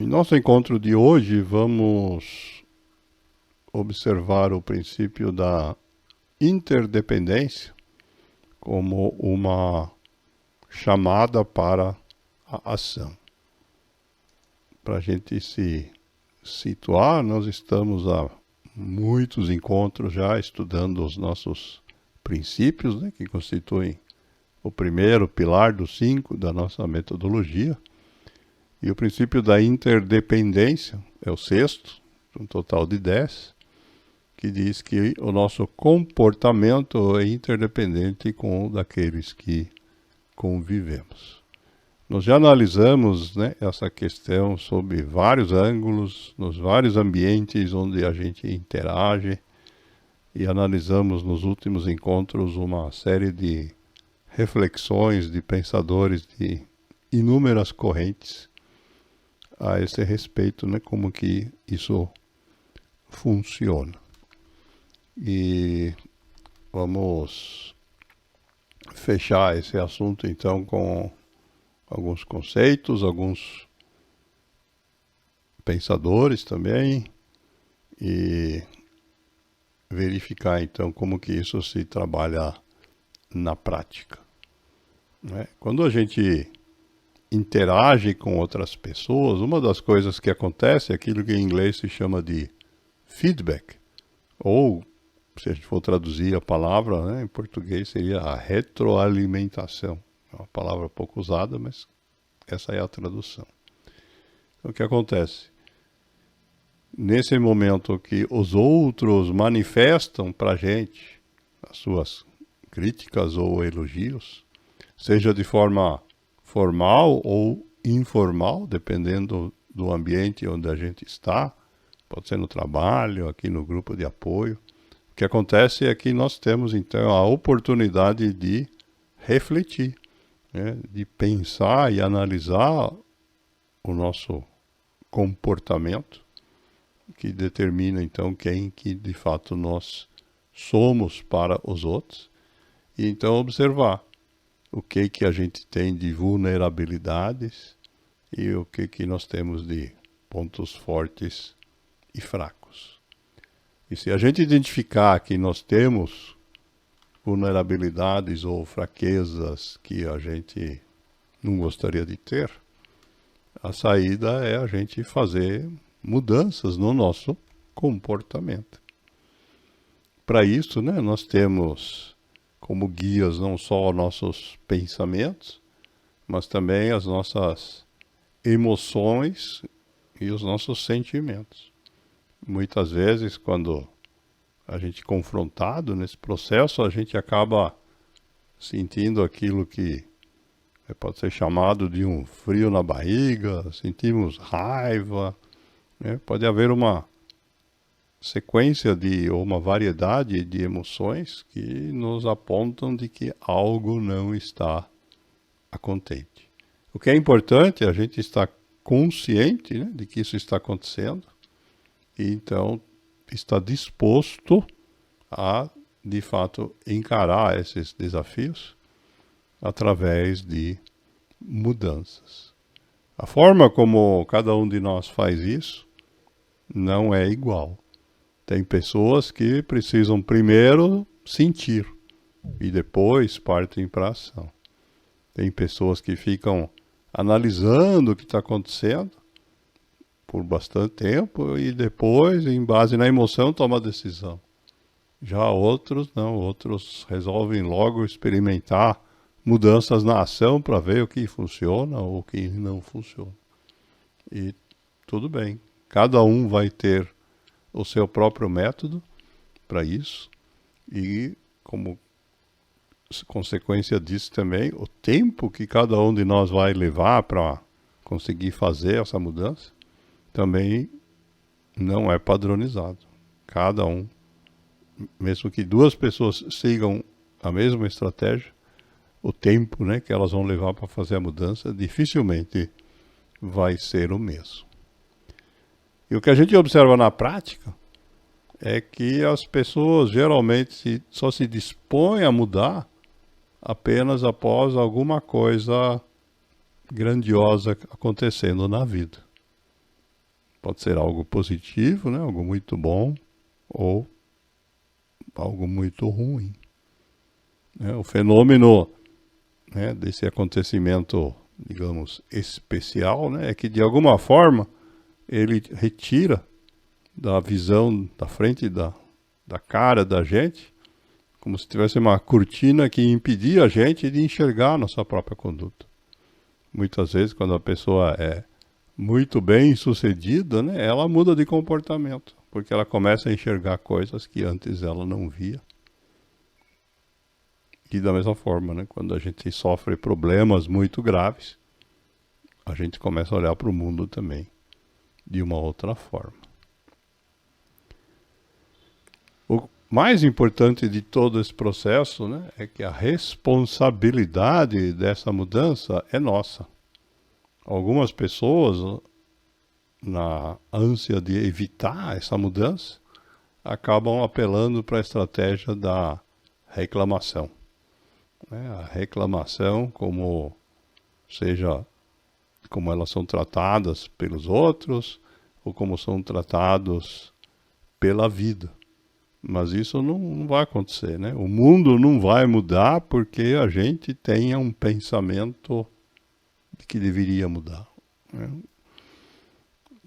Em nosso encontro de hoje, vamos observar o princípio da interdependência como uma chamada para a ação. Para a gente se situar, nós estamos há muitos encontros já estudando os nossos princípios, né, que constituem o primeiro pilar dos 5 da nossa metodologia. E o princípio da interdependência é o 6º, um total de 10, que diz que o nosso comportamento é interdependente com o daqueles que convivemos. Nós já analisamos, né, essa questão sob vários ângulos, nos vários ambientes onde a gente interage, e analisamos nos últimos encontros uma série de reflexões de pensadores de inúmeras correntes a esse respeito, né, como que isso funciona. E vamos fechar esse assunto então com alguns conceitos, alguns pensadores também, e verificar então como que isso se trabalha na prática, né? Quando a gente interage com outras pessoas, uma das coisas que acontece é aquilo que em inglês se chama de feedback, ou se a gente for traduzir a palavra, né, em português seria a retroalimentação. É uma palavra pouco usada, mas essa é a tradução. Então, o que acontece? Nesse momento que os outros manifestam para a gente as suas críticas ou elogios, seja de forma formal ou informal, dependendo do ambiente onde a gente está, pode ser no trabalho, aqui no grupo de apoio. O que acontece é que nós temos então a oportunidade de refletir, né, de pensar e analisar o nosso comportamento, que determina então quem que de fato nós somos para os outros, e então observar o que a gente tem de vulnerabilidades e o que nós temos de pontos fortes e fracos. E se a gente identificar que nós temos vulnerabilidades ou fraquezas que a gente não gostaria de ter, a saída é a gente fazer mudanças no nosso comportamento. Para isso, né, nós temos como guias não só nossos pensamentos, mas também as nossas emoções e os nossos sentimentos. Muitas vezes, quando a gente é confrontado nesse processo, a gente acaba sentindo aquilo que pode ser chamado de um frio na barriga, sentimos raiva, né? Pode haver uma sequência ou uma variedade de emoções que nos apontam de que algo não está a contente. O que é importante é a gente estar consciente, né, de que isso está acontecendo e então está disposto a, de fato, encarar esses desafios através de mudanças. A forma como cada um de nós faz isso não é igual. Tem pessoas que precisam primeiro sentir e depois partem para a ação. Tem pessoas que ficam analisando o que está acontecendo por bastante tempo e depois, em base na emoção, toma a decisão. Já outros não, outros resolvem logo experimentar mudanças na ação para ver o que funciona ou o que não funciona. E tudo bem, cada um vai ter o seu próprio método para isso e, como consequência disso também, o tempo que cada um de nós vai levar para conseguir fazer essa mudança também não é padronizado. Cada um, mesmo que 2 pessoas sigam a mesma estratégia, o tempo, né, que elas vão levar para fazer a mudança dificilmente vai ser o mesmo. E o que a gente observa na prática é que as pessoas geralmente só se dispõem a mudar apenas após alguma coisa grandiosa acontecendo na vida. Pode ser algo positivo, né? Algo muito bom, ou algo muito ruim. O fenômeno, né, desse acontecimento, digamos, especial, né, é que de alguma forma ele retira da visão da frente da cara da gente, como se tivesse uma cortina que impedia a gente de enxergar a nossa própria conduta. Muitas vezes, quando a pessoa é muito bem sucedida, né, ela muda de comportamento, porque ela começa a enxergar coisas que antes ela não via. E da mesma forma, né, quando a gente sofre problemas muito graves, a gente começa a olhar para o mundo também de uma outra forma. O mais importante de todo esse processo, né, é que a responsabilidade dessa mudança é nossa. Algumas pessoas, na ânsia de evitar essa mudança, acabam apelando para a estratégia da reclamação. A reclamação, seja como elas são tratadas pelos outros, ou como são tratados pela vida. Mas isso não vai acontecer, né? O mundo não vai mudar porque a gente tenha um pensamento de que deveria mudar, né?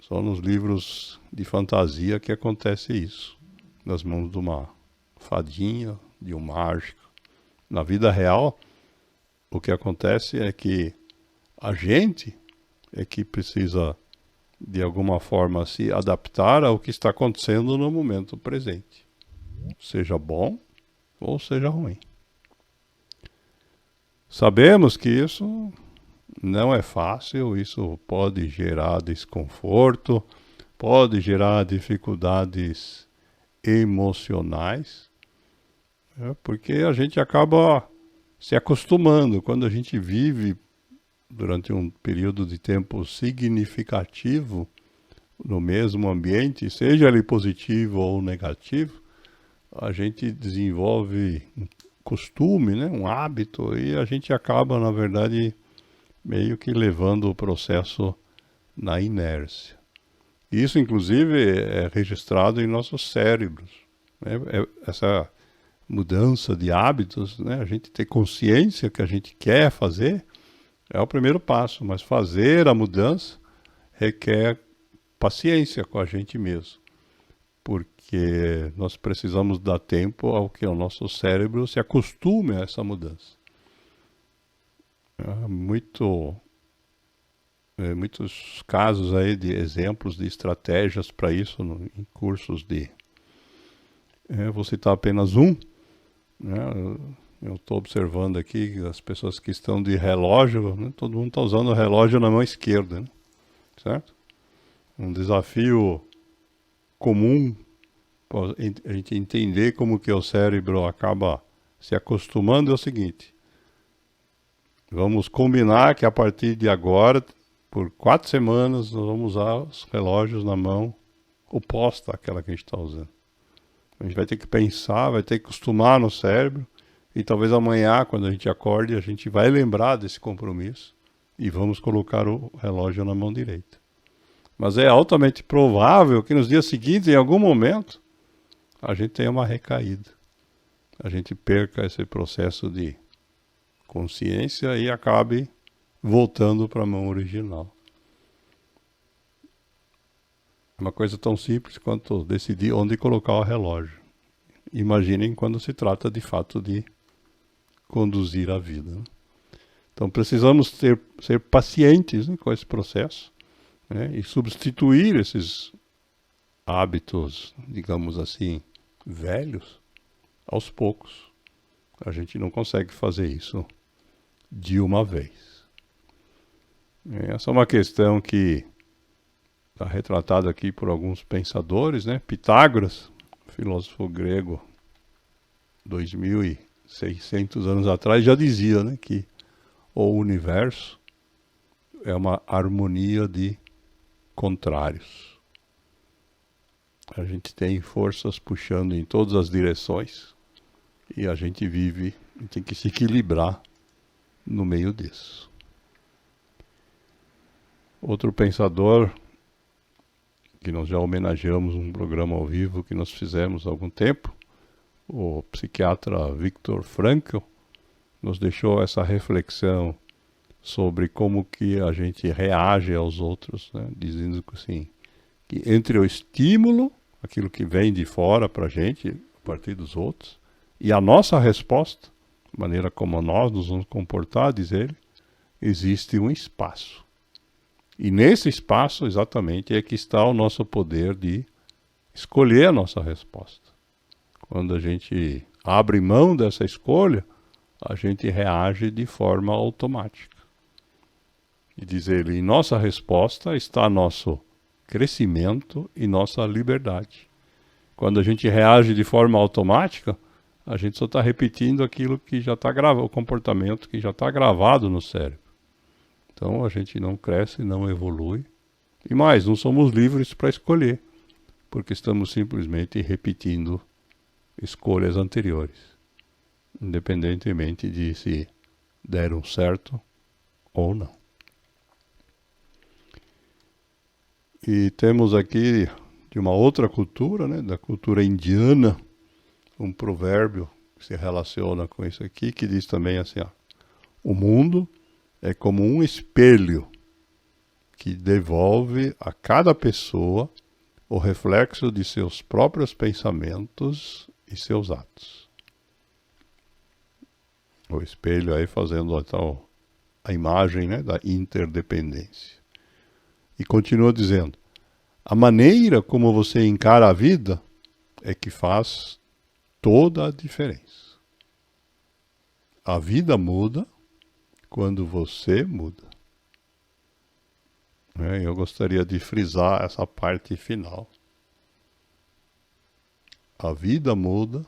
Só nos livros de fantasia que acontece isso, nas mãos de uma fadinha, de um mágico. Na vida real, o que acontece é que a gente é que precisa, de alguma forma, se adaptar ao que está acontecendo no momento presente. Seja bom ou seja ruim. Sabemos que isso não é fácil, isso pode gerar desconforto, pode gerar dificuldades emocionais, porque a gente acaba se acostumando. Quando a gente vive durante um período de tempo significativo no mesmo ambiente, seja ele positivo ou negativo, a gente desenvolve um costume, né, um hábito, e a gente acaba, na verdade, meio que levando o processo na inércia. Isso, inclusive, é registrado em nossos cérebros, né? Essa mudança de hábitos, né? A gente ter consciência que a gente quer fazer é o primeiro passo, mas fazer a mudança requer paciência com a gente mesmo, porque nós precisamos dar tempo ao que o nosso cérebro se acostume a essa mudança. Muitos casos aí de exemplos de estratégias para isso em cursos vou citar apenas um, né? Eu estou observando aqui as pessoas que estão de relógio, né? Todo mundo está usando o relógio na mão esquerda, né? Certo? Um desafio comum para a gente entender como que o cérebro acaba se acostumando é o seguinte: vamos combinar que a partir de agora, por 4 semanas, nós vamos usar os relógios na mão oposta àquela que a gente está usando. A gente vai ter que pensar, vai ter que acostumar no cérebro, e talvez amanhã, quando a gente acorde, a gente vai lembrar desse compromisso e vamos colocar o relógio na mão direita. Mas é altamente provável que nos dias seguintes, em algum momento, a gente tenha uma recaída. A gente perca esse processo de consciência e acabe voltando para a mão original. É uma coisa tão simples quanto decidir onde colocar o relógio. Imaginem quando se trata de fato de conduzir a vida, né? Então precisamos ser pacientes, né, com esse processo, né, e substituir esses hábitos, digamos assim, velhos, aos poucos. A gente não consegue fazer isso de uma vez. Essa é uma questão que está retratada aqui por alguns pensadores, né? Pitágoras, filósofo grego, 2600 anos atrás, já dizia, né, que o universo é uma harmonia de contrários. A gente tem forças puxando em todas as direções e a gente tem que se equilibrar no meio disso. Outro pensador que nós já homenageamos um programa ao vivo que nós fizemos há algum tempo, o psiquiatra Viktor Frankl nos deixou essa reflexão sobre como que a gente reage aos outros, né? Dizendo que, assim, que entre o estímulo, aquilo que vem de fora para a gente, a partir dos outros, e a nossa resposta, a maneira como nós nos vamos comportar, diz ele, existe um espaço. E nesse espaço, exatamente, é que está o nosso poder de escolher a nossa resposta. Quando a gente abre mão dessa escolha, a gente reage de forma automática. E diz ele, em nossa resposta está nosso crescimento e nossa liberdade. Quando a gente reage de forma automática, a gente só está repetindo aquilo que já está gravado, o comportamento que já está gravado no cérebro. Então a gente não cresce, não evolui. E mais, não somos livres para escolher, porque estamos simplesmente repetindo escolhas anteriores, independentemente de se deram certo ou não. E temos aqui, de uma outra cultura, né, da cultura indiana, um provérbio que se relaciona com isso aqui, que diz também assim, ó, o mundo é como um espelho que devolve a cada pessoa o reflexo de seus próprios pensamentos e seus atos. O espelho aí fazendo então a imagem, né, da interdependência. E continua dizendo, a maneira como você encara a vida é que faz toda a diferença. A vida muda quando você muda. Eu gostaria de frisar essa parte final. A vida muda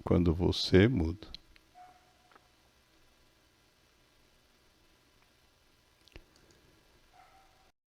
quando você muda.